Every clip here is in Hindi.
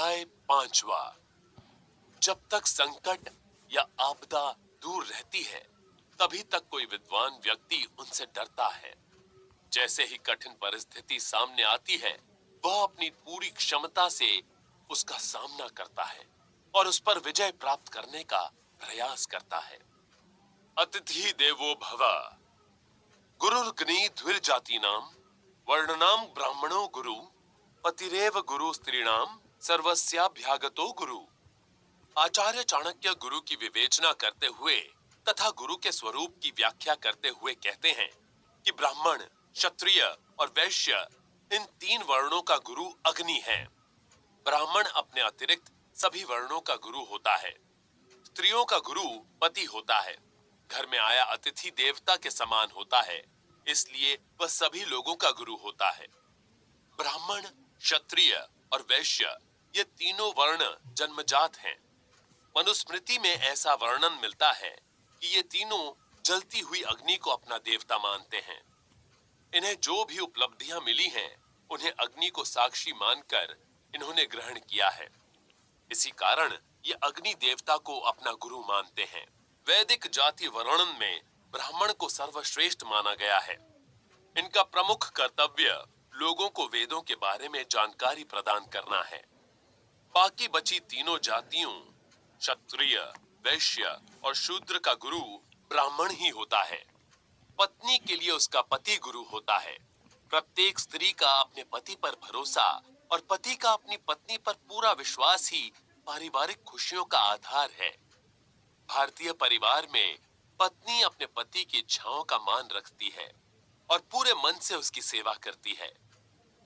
अध्याय 5वां। जब तक संकट या आपदा दूर रहती है, तभी तक कोई विद्वान व्यक्ति उनसे डरता है। जैसे ही कठिन परिस्थिति सामने आती है, वह अपनी पूरी क्षमता से उसका सामना करता है और उस पर विजय प्राप्त करने का प्रयास करता है। अतिथि देवो भव। गुरुर्ग्नि द्विर्जातीनां वर्णनाम ब्राह्मणो गुरु पतिरेव गुरु स्त्रीणाम सर्वस्याभ्यागतो गुरु। आचार्य चाणक्य गुरु की विवेचना करते हुए तथा गुरु के स्वरूप की व्याख्या करते हुए कहते हैं कि ब्राह्मण, क्षत्रिय और वैश्य इन तीन वर्णों का गुरु अग्नि है। ब्राह्मण अपने अतिरिक्त सभी वर्णों का गुरु होता है। स्त्रियों का गुरु पति होता है। घर में आया अतिथि देवता के समान होता है, इसलिए वह सभी लोगों का गुरु होता है। ब्राह्मण, क्षत्रिय और वैश्य ये तीनों वर्ण जन्मजात हैं। मनुस्मृति में ऐसा वर्णन मिलता है कि ये तीनों जलती हुई अग्नि को अपना देवता मानते हैं। इन्हें जो भी उपलब्धियां मिली हैं, उन्हें अग्नि को साक्षी मानकर इन्होंने ग्रहण किया है। इसी कारण ये अग्नि देवता को अपना गुरु मानते हैं। वैदिक जाति वर्णन में ब्राह्मण को सर्वश्रेष्ठ माना गया है। इनका प्रमुख कर्तव्य लोगों को वेदों के बारे में जानकारी प्रदान करना है। बाकी बची तीनों जातियों क्षत्रिय, वैश्य और शूद्र का गुरु ब्राह्मण ही होता है। पत्नी के लिए उसका पति गुरु होता है। प्रत्येक स्त्री का अपने पति पर भरोसा और पति का अपनी पत्नी पर पूरा विश्वास ही पारिवारिक खुशियों का आधार है। भारतीय परिवार में पत्नी अपने पति की इच्छाओं का मान रखती है और पूरे मन से उसकी सेवा करती है।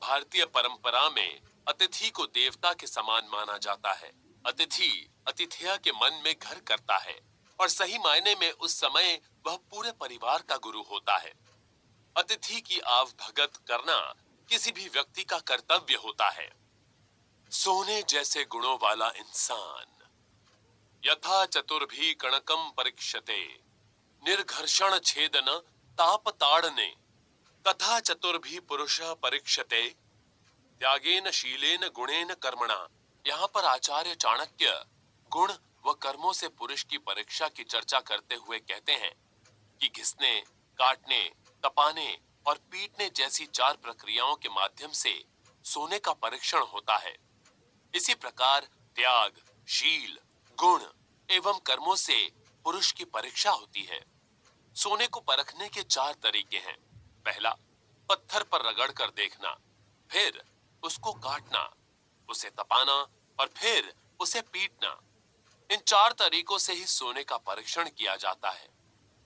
भारतीय परंपरा में अतिथि को देवता के समान माना जाता है। अतिथि अतिथेय के मन में घर करता है और सही मायने में उस समय वह पूरे परिवार का गुरु होता है। अतिथि की आवभगत करना किसी भी व्यक्ति का कर्तव्य होता है। सोने जैसे गुणों वाला इंसान यथा चतुर्भी कणकम परीक्षते निर्घर्षण छेदन ताप ताड़ने तथा चतुर्भी पुरुष परीक्षते त्यागेन शीलेन गुणेन कर्मणा। यहाँ पर आचार्य चाणक्य गुण व कर्मों से पुरुष की परीक्षा की चर्चा करते हुए कहते हैं कि घिसने, काटने, तपाने और पीटने जैसी चार प्रक्रियाओं के माध्यम से सोने का परीक्षण होता है। इसी प्रकार त्याग, शील, गुण एवं कर्मों से पुरुष की परीक्षा होती है। सोने को परखने के चार तरीके हैं। पहला, पत्थर पर रगड़कर देखना, फिर उसको काटना, उसे तपाना और फिर उसे पीटना। इन चार तरीकों से ही सोने का परीक्षण किया जाता है।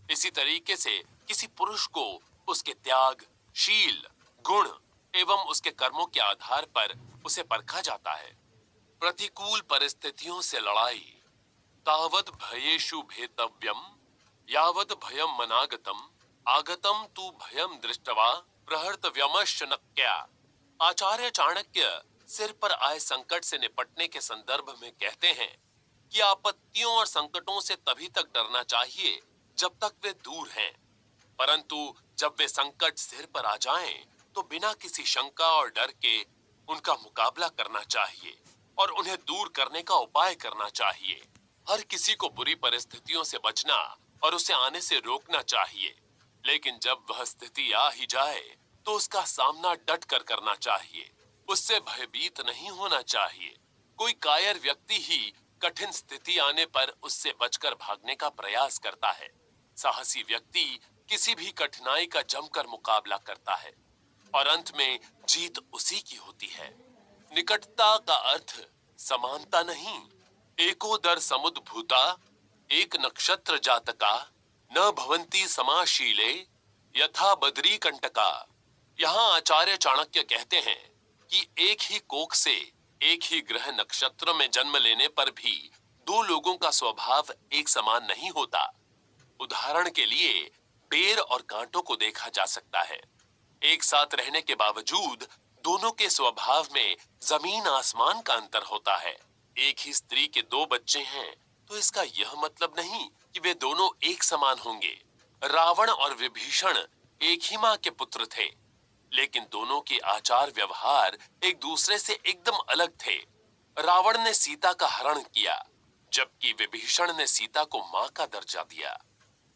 इसी तरीके से किसी पुरुष को उसके त्याग, शील, गुण एवं उसके कर्मों के आधार पर उसे परखा जाता है। प्रतिकूल परिस्थितियों से लड़ाई। तावद भयेषु भेतव्यम यावद भयम मनागतम आगतम तू भयम दृष्टवा प्रहर्तव्यमश्च नक्या। आचार्य चाणक्य सिर पर आए संकट से निपटने के संदर्भ में कहते हैं कि आपत्तियों और संकटों से तभी तक डरना चाहिए जब तक वे दूर हैं, परंतु जब वे संकट सिर पर आ जाएं, तो बिना किसी शंका और डर के उनका मुकाबला करना चाहिए और उन्हें दूर करने का उपाय करना चाहिए। हर किसी को बुरी परिस्थितियों से बचना और उसे आने से रोकना चाहिए, लेकिन जब वह स्थिति आ ही जाए तो उसका सामना डट कर करना चाहिए। उससे भयभीत नहीं होना चाहिए। कोई कायर व्यक्ति ही कठिन स्थिति आने पर उससे बचकर भागने का प्रयास करता है। साहसी व्यक्ति किसी भी कठिनाई का जमकर मुकाबला करता है और अंत में जीत उसी की होती है। निकटता का अर्थ समानता नहीं। एकोदर समुद्भूता एक नक्षत्र जातका न भवंती समाशीले यथा बद्री कंटका। यहाँ आचार्य चाणक्य कहते हैं कि एक ही कोख से एक ही ग्रह नक्षत्र में जन्म लेने पर भी दो लोगों का स्वभाव एक समान नहीं होता। उदाहरण के लिए पेड़ और कांटों को देखा जा सकता है। एक साथ रहने के बावजूद दोनों के स्वभाव में जमीन आसमान का अंतर होता है। एक ही स्त्री के दो बच्चे हैं तो इसका यह मतलब नहीं कि वे दोनों एक समान होंगे। रावण और विभीषण एक ही मां के पुत्र थे, लेकिन दोनों के आचार व्यवहार एक दूसरे से एकदम अलग थे। रावण ने सीता का हरण किया, जबकि विभीषण ने सीता को मां का दर्जा दिया।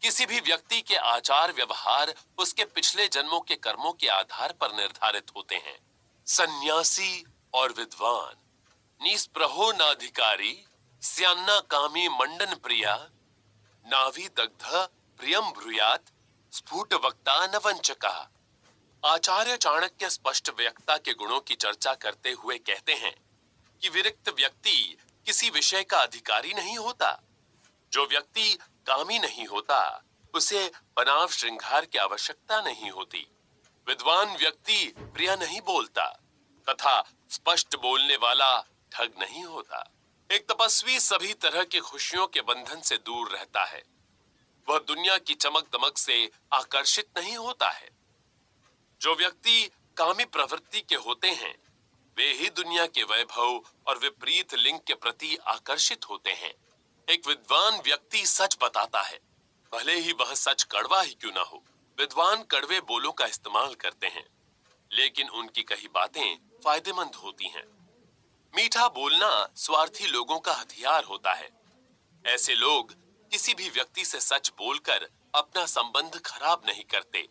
किसी भी व्यक्ति के आचार व्यवहार उसके पिछले जन्मों के कर्मों के आधार पर निर्धारित होते हैं। सन्यासी और विद्वान। निस्पृहो नाधिकारी स्यान्ना कामी मंडन प्रिया नाभि दग्ध प्रियम ब्रूयात स्फुट वक्ता न वंचका। आचार्य चाणक्य स्पष्ट वक्ता के गुणों की चर्चा करते हुए कहते हैं कि विरक्त व्यक्ति किसी विषय का अधिकारी नहीं होता। जो व्यक्ति कामी नहीं होता उसे बनाव श्रृंगार की आवश्यकता नहीं होती। विद्वान व्यक्ति प्रिय नहीं बोलता तथा स्पष्ट बोलने वाला ठग नहीं होता। एक तपस्वी सभी तरह की खुशियों के बंधन से दूर रहता है। वह दुनिया की चमक दमक से आकर्षित नहीं होता है। जो व्यक्ति कामी प्रवृत्ति के होते हैं वे ही दुनिया के वैभव और विपरीत लिंग के प्रति आकर्षित होते हैं। एक विद्वान व्यक्ति सच बताता है, भले ही वह सच कड़वा ही क्यों ना हो। विद्वान कड़वे बोलों का इस्तेमाल करते हैं, लेकिन उनकी कही बातें फायदेमंद होती हैं। मीठा बोलना स्वार्थी लोगों का हथियार होता है। ऐसे लोग किसी भी व्यक्ति से सच बोलकर अपना संबंध खराब नहीं करते,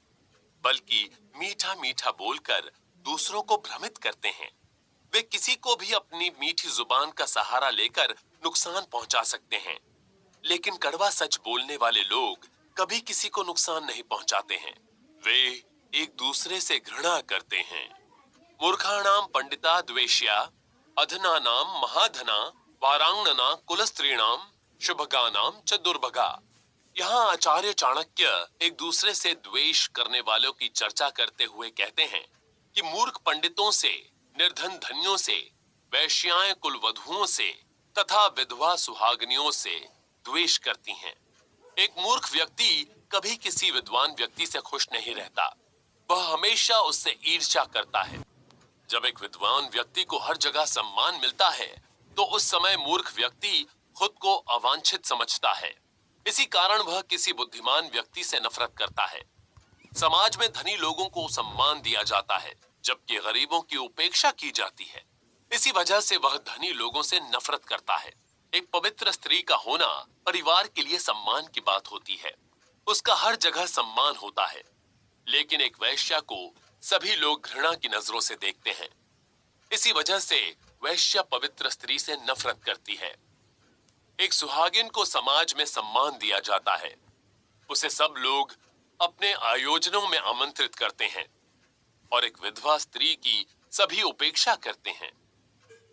बल्कि मीठा मीठा बोलकर दूसरों को भ्रमित करते हैं। वे किसी को भी अपनी मीठी जुबान का सहारा लेकर नुकसान पहुंचा सकते हैं, लेकिन कड़वा सच बोलने वाले लोग कभी किसी को नुकसान नहीं पहुंचाते हैं। वे एक दूसरे से घृणा करते हैं। मूर्खाणाम पंडिता द्वेष्या अधनानाम महाधना वारांगना कुलस्त्रीणाम शुभगानाम च दुर्भगा। यहाँ आचार्य चाणक्य एक दूसरे से द्वेष करने वालों की चर्चा करते हुए कहते हैं कि मूर्ख पंडितों से, निर्धन धनियों से, वैश्याएं कुलवधुओं से तथा विधवा सुहागनियों से द्वेष करती हैं। एक मूर्ख व्यक्ति कभी किसी विद्वान व्यक्ति से खुश नहीं रहता, वह हमेशा उससे ईर्ष्या करता है। जब एक विद्वान व्यक्ति को हर जगह सम्मान मिलता है तो उस समय मूर्ख व्यक्ति खुद को अवांछित समझता है। इसी कारण वह किसी बुद्धिमान व्यक्ति से नफरत करता है। समाज में धनी लोगों को सम्मान दिया जाता है, जबकि गरीबों की उपेक्षा की जाती है। इसी वजह से वह धनी लोगों से नफरत करता है। एक पवित्र स्त्री का होना परिवार के लिए सम्मान की बात होती है, उसका हर जगह सम्मान होता है। लेकिन एक वैश्या को सभी लोग घृणा की नजरों से देखते हैं। इसी वजह से वैश्या पवित्र स्त्री से नफरत करती है। एक सुहागिन को समाज में सम्मान दिया जाता है, उसे सब लोग अपने आयोजनों में आमंत्रित करते हैं, और एक विधवा स्त्री की सभी उपेक्षा करते हैं।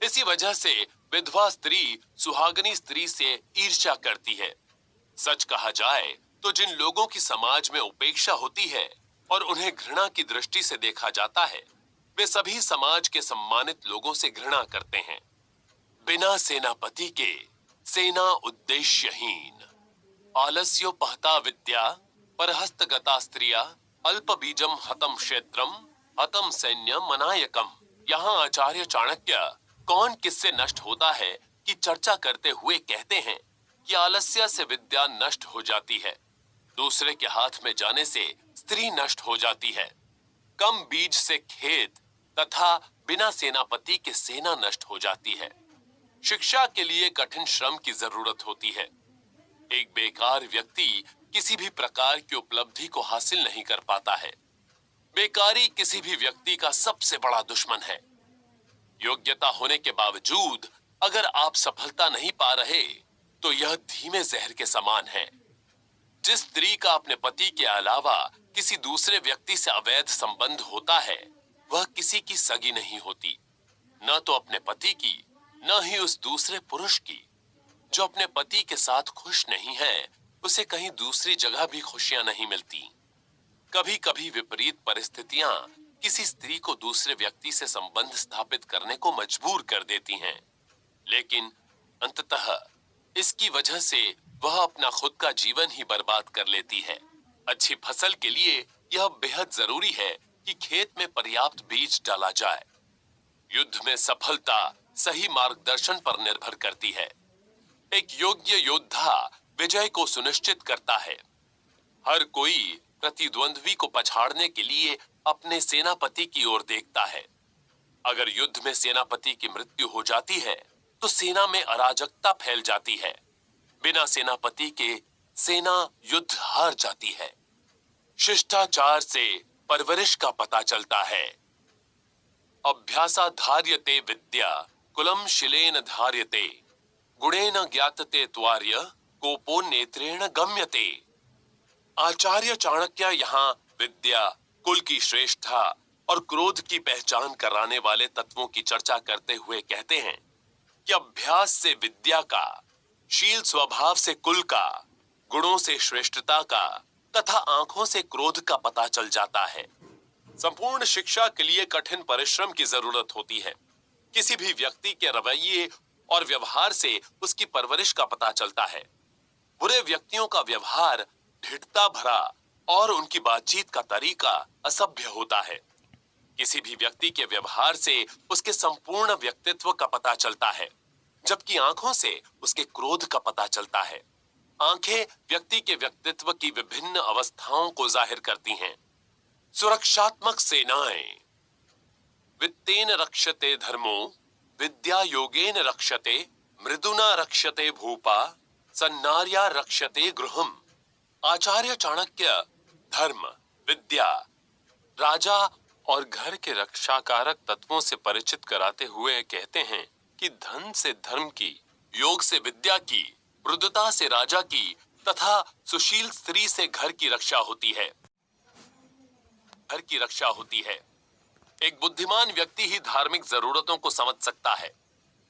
इसी वजह से विधवा स्त्री सुहागनी स्त्री से ईर्ष्या करती है। सच कहा जाए तो जिन लोगों की समाज में उपेक्षा होती है और उन्हें घृणा की दृष्टि से देखा जाता है, वे सभी समाज के सम्मानित लोगों से घृणा करते हैं। बिना सेनापति के सेना उद्देश्यहीन। आलस्योपहता विद्या परहस्तगता स्त्रिया अल्प बीजम हतम क्षेत्रम हतम सैन्य मनायकम। यहाँ आचार्य चाणक्य कौन किससे नष्ट होता है कि चर्चा करते हुए कहते हैं कि आलस्य से विद्या नष्ट हो जाती है, दूसरे के हाथ में जाने से स्त्री नष्ट हो जाती है, कम बीज से खेत तथा बिना सेनापति के सेना नष्ट हो जाती है। शिक्षा के लिए कठिन श्रम की जरूरत होती है। एक बेकार व्यक्ति किसी भी प्रकार की उपलब्धि को हासिल नहीं कर पाता है। बेकारी किसी भी व्यक्ति का सबसे बड़ा दुश्मन है। योग्यता होने के बावजूद अगर आप सफलता नहीं पा रहे तो यह धीमे जहर के समान है। जिस स्त्री का अपने पति के अलावा किसी दूसरे व्यक्ति से अवैध संबंध होता है वह किसी की सगी नहीं होती, न तो अपने पति की न ही उस दूसरे पुरुष की। जो अपने पति के साथ खुश नहीं है उसे कहीं दूसरी जगह भी खुशियां नहीं मिलती। कभी कभी विपरीत परिस्थितियां किसी स्त्री को दूसरे व्यक्ति से संबंध स्थापित करने को मजबूर कर देती हैं, लेकिन अंततः इसकी वजह से वह अपना खुद का जीवन ही बर्बाद कर लेती है। अच्छी फसल के लिए यह बेहद जरूरी है कि खेत में पर्याप्त बीज डाला जाए। युद्ध में सफलता सही मार्गदर्शन पर निर्भर करती है। एक योग्य योद्धा विजय को सुनिश्चित करता है। हर कोई प्रतिद्वंद्वी को पछाड़ने के लिए अपने सेनापति की ओर देखता है। अगर युद्ध में सेनापति की मृत्यु हो जाती है तो सेना में अराजकता फैल जाती है। बिना सेनापति के सेना युद्ध हार जाती है। शिष्टाचार से परवरिश का पता चलता है। अभ्यासाधार्यते विद्या कुलम शिलेन धार्यते, गुणेन ज्ञातते त्वार्य कोपो नेत्रेण गम्यते। आचार्य चाणक्य यहाँ विद्या, कुल की श्रेष्ठता और क्रोध की पहचान कराने वाले तत्वों की चर्चा करते हुए कहते हैं कि अभ्यास से विद्या का, शील स्वभाव से कुल का, गुणों से श्रेष्ठता का तथा आंखों से क्रोध का पता चल जाता है। संपूर्ण शिक्षा के लिए कठिन परिश्रम की जरूरत होती है। किसी भी व्यक्ति के रवैये और व्यवहार से उसकी परवरिश का पता चलता है। बुरे व्यक्तियों का व्यवहार ढिठता भरा और उनकी बातचीत का तरीका असभ्य होता है। किसी भी व्यक्ति के व्यवहार से उसके संपूर्ण व्यक्तित्व का पता चलता है, जबकि आंखों से उसके क्रोध का पता चलता है। आंखें व्यक्ति के व्यक्तित्व की विभिन्न अवस्थाओं को जाहिर करती हैं। सुरक्षात्मक सेनाएं। वित्तेन रक्षते धर्मो, विद्या योगेन रक्षते, मृदुना रक्षते भूपा, सन्नार्या रक्षते गृहम। आचार्य चाणक्य धर्म, विद्या, राजा और घर के रक्षाकारक तत्वों से परिचित कराते हुए कहते हैं कि धन से धर्म की, योग से विद्या की, मृदुता से राजा की तथा सुशील स्त्री से घर की रक्षा होती है। घर की रक्षा होती है। एक बुद्धिमान व्यक्ति ही धार्मिक जरूरतों को समझ सकता है।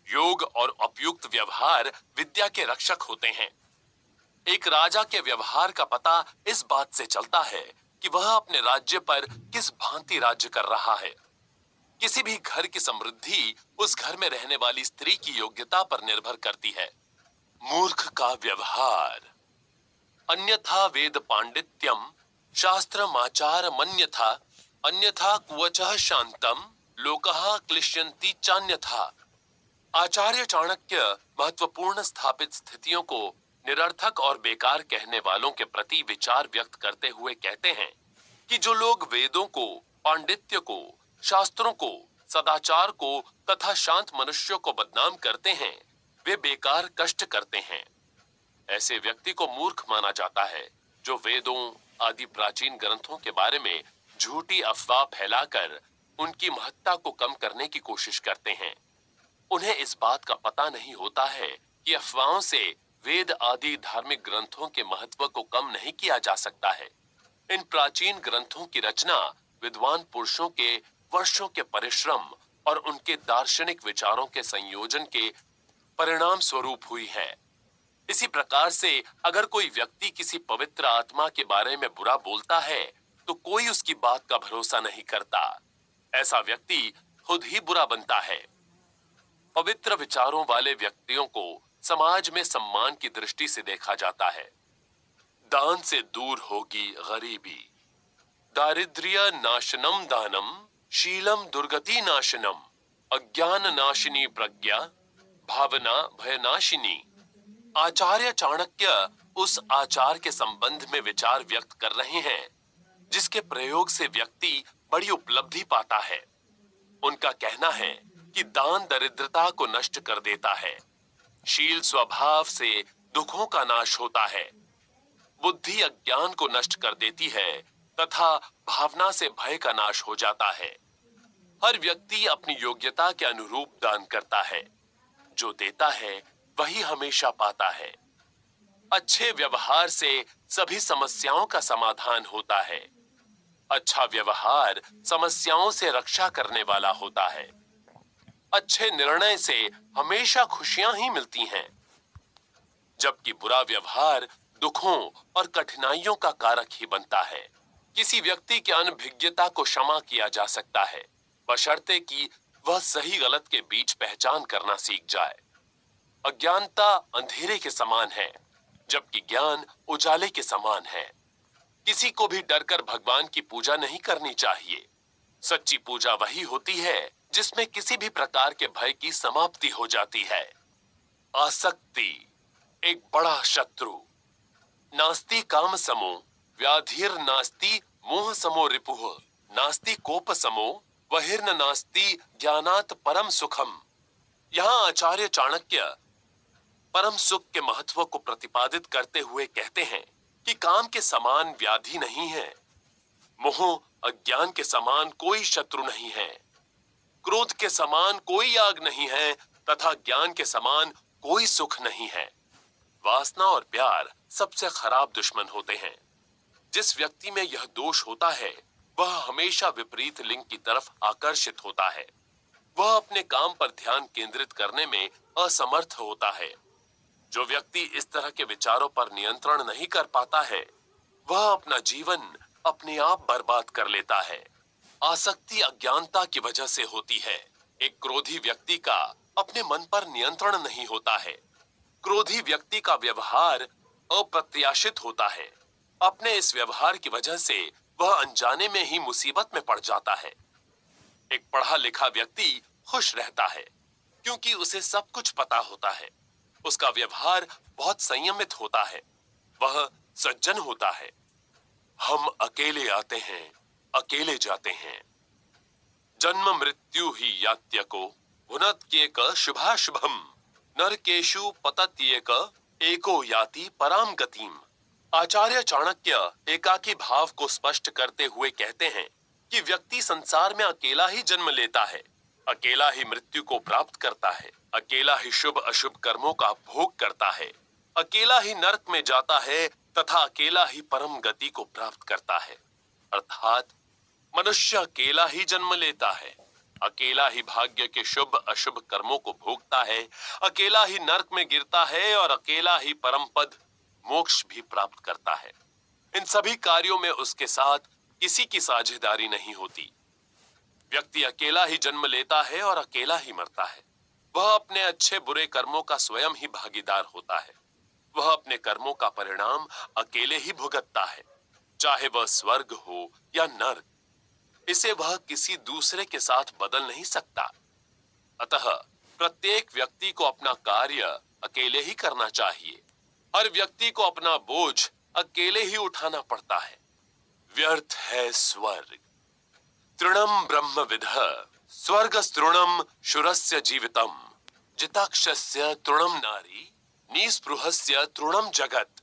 योग और उपयुक्त व्यवहार विद्या के रक्षक होते हैं। एक राजा के व्यवहार का पता इस बात से चलता है कि वह अपने राज्य पर किस भांति राज्य कर रहा है। किसी भी घर की समृद्धि उस घर में रहने वाली स्त्री की योग्यता पर निर्भर करती है। मूर्ख का व्यवहार। अन्यथा वेद पांडित्यम शास्त्रमाचार मन्यथा, अन्यथा कुवचः शांतम लोकः क्लिश्यन्ति चान्यथा। आचार्य चाणक्य महत्वपूर्ण स्थापित स्थितियों को निरर्थक और बेकार कहने वालों के प्रति विचार व्यक्त करते हुए कहते हैं कि जो लोग वेदों को, पांडित्य को, शास्त्रों को, सदाचार को तथा शांत मनुष्यों को बदनाम करते हैं, वे बेकार कष्ट करते हैं। ऐसे व्यक्ति को मूर्ख माना जाता है जो वेदों आदि प्राचीन ग्रंथों के बारे में झूठी अफवाह फैलाकर उनकी महत्ता को कम करने की कोशिश करते हैं। उन्हें इस बात का पता नहीं होता है कि अफवाहों से वेद आदि धार्मिक ग्रंथों के महत्व को कम नहीं किया जा सकता है। इन प्राचीन ग्रंथों की रचना विद्वान पुरुषों के वर्षों के परिश्रम और उनके दार्शनिक विचारों के संयोजन के परिणाम स्वरूप हुई है। इसी प्रकार से अगर कोई व्यक्ति किसी पवित्र आत्मा के बारे में बुरा बोलता है तो कोई उसकी बात का भरोसा नहीं करता। ऐसा व्यक्ति खुद ही बुरा बनता है। पवित्र विचारों वाले व्यक्तियों को समाज में सम्मान की दृष्टि से देखा जाता है। दान से दूर होगी गरीबी। दारिद्र्य नाशनम दानम, शीलम दुर्गति नाशनम, अज्ञान नाशिनी प्रज्ञा, भावना भयनाशिनी। आचार्य चाणक्य उस आचार के संबंध में विचार व्यक्त कर रहे हैं जिसके प्रयोग से व्यक्ति बड़ी उपलब्धि पाता है। उनका कहना है कि दान दरिद्रता को नष्ट कर देता है, शील स्वभाव से दुखों का नाश होता है, बुद्धि अज्ञान को नष्ट कर देती है तथा भावना से भय का नाश हो जाता है। हर व्यक्ति अपनी योग्यता के अनुरूप दान करता है। जो देता है वही हमेशा पाता है। अच्छे व्यवहार से सभी समस्याओं का समाधान होता है। अच्छा व्यवहार समस्याओं से रक्षा करने वाला होता है। अच्छे निर्णय से हमेशा खुशियां ही मिलती हैं, जबकि बुरा व्यवहार दुखों और कठिनाइयों का कारक ही बनता है। किसी व्यक्ति की अनभिज्ञता को क्षमा किया जा सकता है, बशर्ते कि वह सही गलत के बीच पहचान करना सीख जाए। अज्ञानता अंधेरे के समान है, जबकि ज्ञान उजाले के समान है। किसी को भी डरकर भगवान की पूजा नहीं करनी चाहिए। सच्ची पूजा वही होती है जिसमें किसी भी प्रकार के भय की समाप्ति हो जाती है। आसक्ति एक बड़ा शत्रु। नास्ति काम समो व्याधिर नास्ति मोह समो रिपुः, नास्ति कोप समो बहिर्न नास्ति ज्ञानात् परम सुखम। यहाँ आचार्य चाणक्य परम सुख के महत्व को प्रतिपादित करते हुए कहते हैं कि काम के समान व्याधि नहीं है, मोह अज्ञान के समान कोई शत्रु नहीं है, क्रोध के समान कोई आग नहीं है तथा ज्ञान के समान कोई सुख नहीं है। वासना और प्यार सबसे खराब दुश्मन होते हैं। जिस व्यक्ति में यह दोष होता है वह हमेशा विपरीत लिंग की तरफ आकर्षित होता है। वह अपने काम पर ध्यान केंद्रित करने में असमर्थ होता है। जो व्यक्ति इस तरह के विचारों पर नियंत्रण नहीं कर पाता है वह अपना जीवन अपने आप बर्बाद कर लेता है। आसक्ति अज्ञानता की वजह से होती है। एक क्रोधी व्यक्ति का अपने मन पर नियंत्रण नहीं होता है। क्रोधी व्यक्ति का व्यवहार अप्रत्याशित होता है। अपने इस व्यवहार की वजह से वह अनजाने में ही मुसीबत में पड़ जाता है। एक पढ़ा लिखा व्यक्ति खुश रहता है क्योंकि उसे सब कुछ पता होता है। उसका व्यवहार बहुत संयमित होता है। वह सज्जन होता है। हम अकेले आते हैं, अकेले जाते हैं। जन्म मृत्यु ही यात्यको भुनत्येक शुभाशुभम नरकेशु पतत्येक एको याति पराम गतिम। आचार्य चाणक्य एकाकी भाव को स्पष्ट करते हुए कहते हैं कि व्यक्ति संसार में अकेला ही जन्म लेता है, अकेला ही मृत्यु को प्राप्त करता है, अकेला ही शुभ अशुभ कर्मों का भोग करता है, अकेला ही नरक में जाता है तथा अकेला ही परम गति को प्राप्त करता है। अर्थात मनुष्य अकेला ही जन्म लेता है, अकेला ही भाग्य के शुभ अशुभ कर्मों को भोगता है, अकेला ही नरक में गिरता है और अकेला ही परम पद मोक्ष भी प्राप्त करता है। इन सभी कार्यों में उसके साथ किसी की साझेदारी नहीं होती। व्यक्ति अकेला ही जन्म लेता है और अकेला ही मरता है। वह अपने अच्छे बुरे कर्मों का स्वयं ही भागीदार होता है। वह अपने कर्मों का परिणाम अकेले ही भुगतता है, चाहे वह स्वर्ग हो या नर्क। इसे वह किसी दूसरे के साथ बदल नहीं सकता। अतः प्रत्येक व्यक्ति को अपना कार्य अकेले ही करना चाहिए। हर व्यक्ति को अपना बोझ अकेले ही उठाना पड़ता है। व्यर्थ है स्वर्ग, तृणम ब्रह्म विदः स्वर्गस्तृणम शूरस्य जीवितम जिताक्षस्य तृणम नारी निस्पृहस्य तृणम जगत।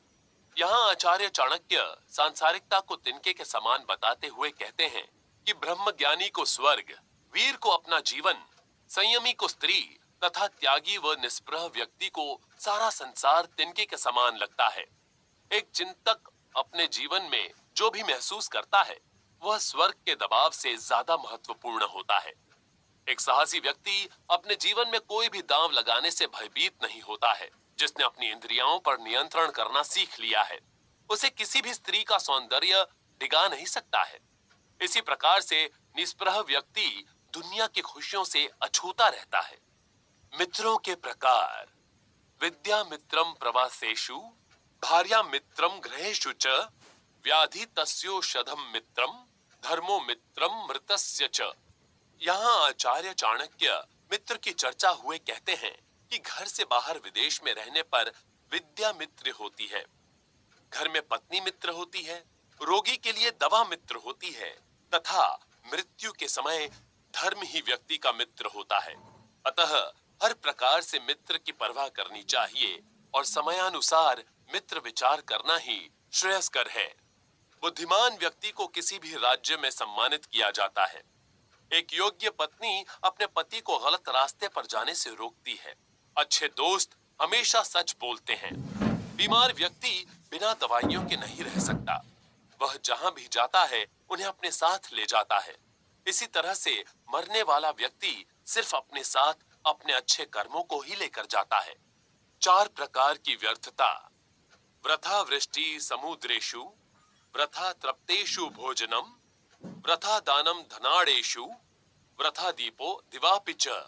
यहाँ आचार्य चाणक्य सांसारिकता को तिनके के समान बताते हुए कहते हैं कि ब्रह्म ज्ञानी को स्वर्ग, वीर को अपना जीवन, संयमी को स्त्री तथा त्यागी व निस्पृह व्यक्ति को सारा संसार तिनके के समान लगता है। एक चिंतक अपने जीवन में जो भी महसूस करता है वह स्वर्ग के दबाव से ज्यादा महत्वपूर्ण होता है। एक साहसी व्यक्ति अपने जीवन में कोई भी दांव लगाने से भयभीत नहीं होता है। जिसने अपनी इंद्रियों पर नियंत्रण करना सीख लिया है उसे किसी भी स्त्री का सौंदर्य डिगा नहीं सकता है। इसी प्रकार से निस्पृह व्यक्ति दुनिया की खुशियों से अछूता रहता है। मित्रों के प्रकार विद्या मित्रम प्रवासेषु भार्या मित्रम गृहेषु च व्याधि तस्योषधम मित्रम धर्मो मित्रम मृतस्य च। यहाँ आचार्य चाणक्य मित्र की चर्चा हुए कहते हैं कि घर से बाहर विदेश में रहने पर विद्या मित्र होती है, घर में पत्नी मित्र होती है, रोगी के लिए दवा मित्र होती है तथा मृत्यु के समय धर्म ही व्यक्ति का मित्र होता है। अतः हर प्रकार से मित्र की परवाह करनी चाहिए और समयानुसार मित्र विचार करना ही श्रेयस्कर है। बुद्धिमान व्यक्ति को किसी भी राज्य में सम्मानित किया जाता है। एक योग्य पत्नी अपने पति को गलत रास्ते पर जाने से रोकती है। अच्छे दोस्त हमेशा सच बोलते हैं। बीमार व्यक्ति बिना दवाइयों के नहीं रह सकता। वह जहां भी जाता है उन्हें अपने साथ ले जाता है। इसी तरह से मरने वाला व्यक्ति सिर्फ अपने साथ अपने अच्छे कर्मों को ही लेकर जाता है। 4 प्रकार की व्यर्थता: वृथा वृष्टि समुद्रेषु, वृथा तृप्तेषु भोजनम, वृथा दानम धनाडेषु, वृथा दीपो दिवापि च।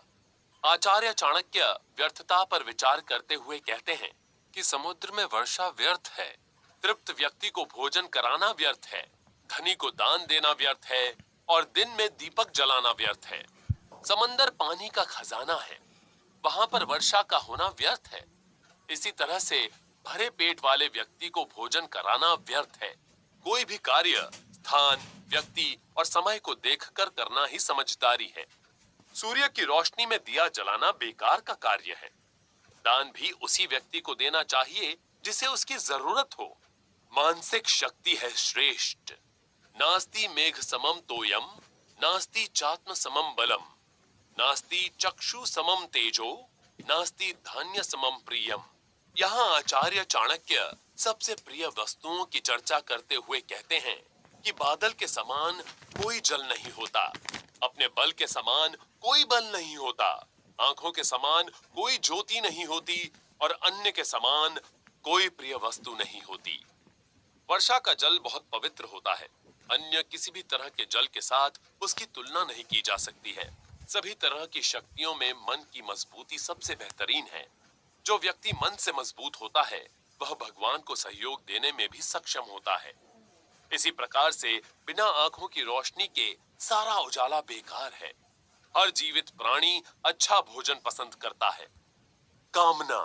आचार्य चाणक्य व्यर्थता पर विचार करते हुए कहते हैं कि समुद्र में वर्षा व्यर्थ है, तृप्त व्यक्ति को भोजन कराना व्यर्थ है, धनी को दान देना व्यर्थ है और दिन में दीपक जलाना व्यर्थ है। समंदर पानी का खजाना है, वहां पर वर्षा का होना व्यर्थ है। इसी तरह से भरे पेट वाले व्यक्ति को भोजन कराना व्यर्थ है। कोई भी कार्य स्थान, व्यक्ति और समय को देखकर करना ही समझदारी है। सूर्य की रोशनी में दिया जलाना बेकार का कार्य है। दान भी उसी व्यक्ति को देना चाहिए जिसे उसकी जरूरत हो। मानसिक शक्ति है श्रेष्ठ। नास्ति मेघ समम तोयम, नास्ति चात्म समम बलम, नास्ति चक्षु समम तेजो, नास्ति धान्य समम प्रियम। यहाँ आचार्य चाणक्य सबसे प्रिय वस्तुओं की चर्चा करते हुए कहते हैं कि बादल के समान कोई जल नहीं होता, अपने बल के समान कोई बल नहीं होता, आंखों के समान कोई ज्योति नहीं होती और अन्य के समान कोई प्रिय वस्तु नहीं होती। वर्षा का जल बहुत पवित्र होता है। अन्य किसी भी तरह के जल के साथ उसकी तुलना नहीं की जा सकती है। सभी तरह की शक्तियों में मन की मजबूती सबसे बेहतरीन है। जो व्यक्ति मन से मजबूत होता है वह भगवान को सहयोग देने में भी सक्षम होता है। इसी प्रकार से बिना आंखों की रोशनी के सारा उजाला बेकार है। हर जीवित प्राणी अच्छा भोजन पसंद करता है। कामना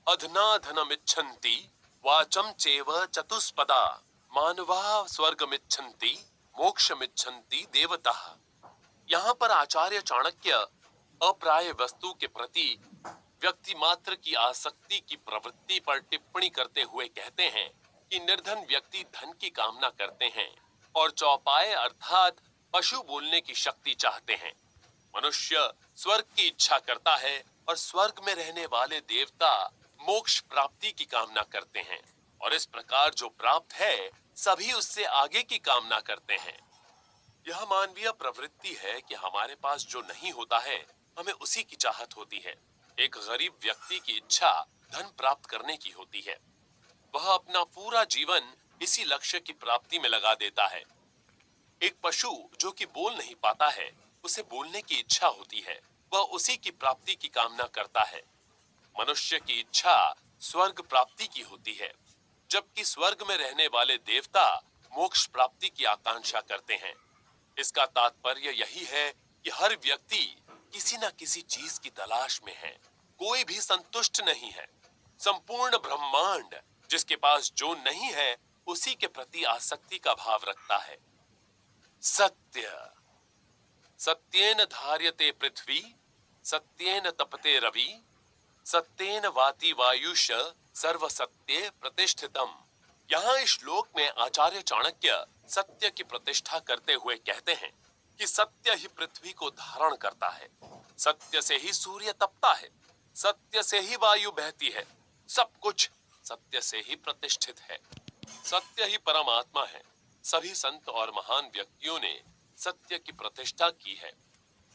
अधना धनमिच्छन्ति वाचम चेव चतुष्पदा, मानवा स्वर्गमिच्छन्ति मोक्षमिच्छन्ति देवताः। यहाँ पर आचार्य चाणक्य अप्राय वस्तु के प्रति व्यक्ति मात्र की आसक्ति की प्रवृत्ति पर टिप्पणी करते हुए कहते हैं कि निर्धन व्यक्ति धन की कामना करते हैं और चौपाए अर्थात पशु बोलने की शक्ति चाहते हैं। मनुष्य स्वर्ग की इच्छा करता है और स्वर्ग में रहने वाले देवता मोक्ष प्राप्ति की कामना करते हैं, और इस प्रकार जो प्राप्त है सभी उससे आगे की कामना करते हैं। यह मानवीय प्रवृत्ति है कि हमारे पास जो नहीं होता है हमें उसी की चाहत होती है। एक गरीब व्यक्ति की इच्छा धन प्राप्त करने की होती है। वह अपना पूरा जीवन इसी लक्ष्य की प्राप्ति में लगा देता है। एक पशु जो कि बोल नहीं पाता है उसे बोलने की इच्छा होती है, वह उसी की प्राप्ति की कामना करता है। मनुष्य की इच्छा स्वर्ग प्राप्ति की होती है, जबकि स्वर्ग में रहने वाले देवता मोक्ष प्राप्ति की आकांक्षा करते हैं। इसका तात्पर्य यही है कि हर व्यक्ति किसी न किसी चीज की तलाश में है, कोई भी संतुष्ट नहीं है। संपूर्ण ब्रह्मांड जिसके पास जो नहीं है उसी के प्रति आसक्ति का भाव रखता है। सत्य सत्येन धार्यते पृथ्वी, सत्येन तपते रवि, सत्येन वाति वायुष सर्व सत्ये प्रतिष्ठितम। यहाँ इस श्लोक में आचार्य चाणक्य सत्य की प्रतिष्ठा करते हुए कहते हैं कि सत्य ही पृथ्वी को धारण करता है, सत्य से ही सूर्य तपता है, सत्य से ही वायु बहती है, सब कुछ सत्य से ही प्रतिष्ठित है। सत्य ही परमात्मा है। सभी संत और महान व्यक्तियों ने सत्य की प्रतिष्ठा की है।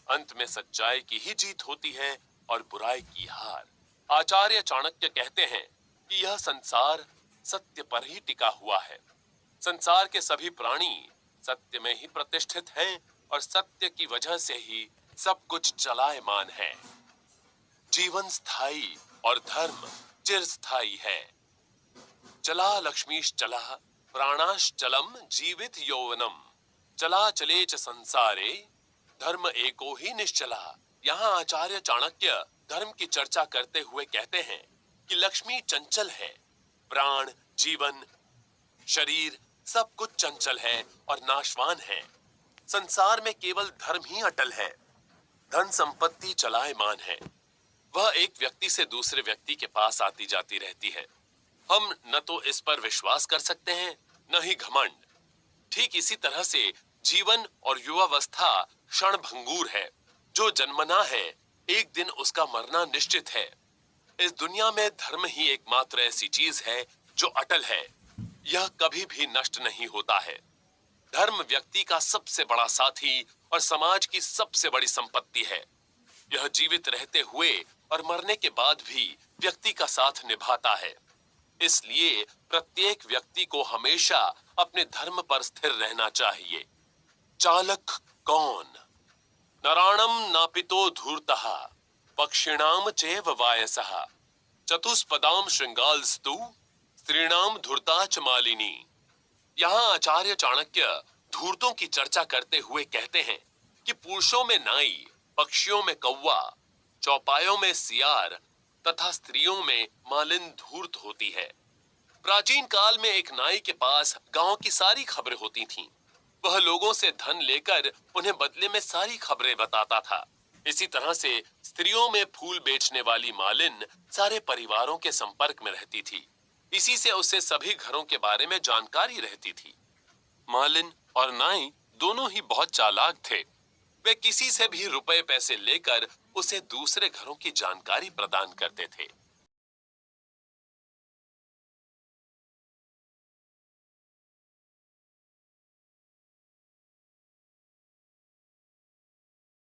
अंत में सच्चाई की ही जीत होती है और बुराई की हार। आचार्य चाणक्य कहते हैं कि यह संसार सत्य पर ही टिका हुआ है। संसार के सभी प्राणी सत्य में ही प्रतिष्ठित हैं और सत्य की वजह से ही सब कुछ चलायमान है। जीवन स्थायी और धर्म चिरस्थायी है। चला लक्ष्मीश चला प्राणाश्चलम जीवित यौवनम, चला चले च संसारे धर्म एको ही निश्चला। यहाँ आचार्य चाणक्य धर्म की चर्चा करते हुए कहते हैं कि लक्ष्मी चंचल है, प्राण, जीवन, शरीर सब कुछ चंचल है और नाशवान है। संसार में केवल धर्म ही अटल है। धन संपत्ति चलायमान है, वह एक व्यक्ति से दूसरे व्यक्ति के पास आती जाती रहती है। हम न तो इस पर विश्वास कर सकते हैं न ही घमंड। ठीक इसी तरह से जीवन और युवावस्था क्षण भंगुर है। जो जन्मना है एक दिन उसका मरना निश्चित है। इस दुनिया में धर्म ही एकमात्र ऐसी चीज है जो अटल है, यह कभी भी नष्ट नहीं होता है। धर्म व्यक्ति का सबसे बड़ा साथी और समाज की सबसे बड़ी संपत्ति है। यह जीवित रहते हुए और मरने के बाद भी व्यक्ति का साथ निभाता है। इसलिए प्रत्येक व्यक्ति को हमेशा अपने धर्म पर स्थिर रहना चाहिए। चालक कौन? नराणम नापितो धूर्तः, पक्षिणाम चैव वायसः, चतुष्पदाम श्रृंगालस्तु, स्त्रीणाम धूर्ताच मालिनी। यहाँ आचार्य चाणक्य धूर्तों की चर्चा करते हुए कहते हैं कि पुरुषों में नाई, पक्षियों में कौवा, चौपायों में सियार तथा स्त्रियों में मालिन धूर्त होती है। प्राचीन काल में एक नाई के पास गांव की सारी खबरें होती थीं। वह लोगों से धन लेकर उन्हें बदले में सारी खबरें बताता था। इसी तरह से स्त्रियों में फूल बेचने वाली मालिन सारे परिवारों के संपर्क में रहती थी। इसी से उसे सभी घरों के बारे में जानकारी रहती थी। मालिन और नाई दोनों ही बहुत चालाक थे। वे किसी से भी रुपए पैसे लेकर उसे दूसरे घरों की जानकारी प्रदान करते थे।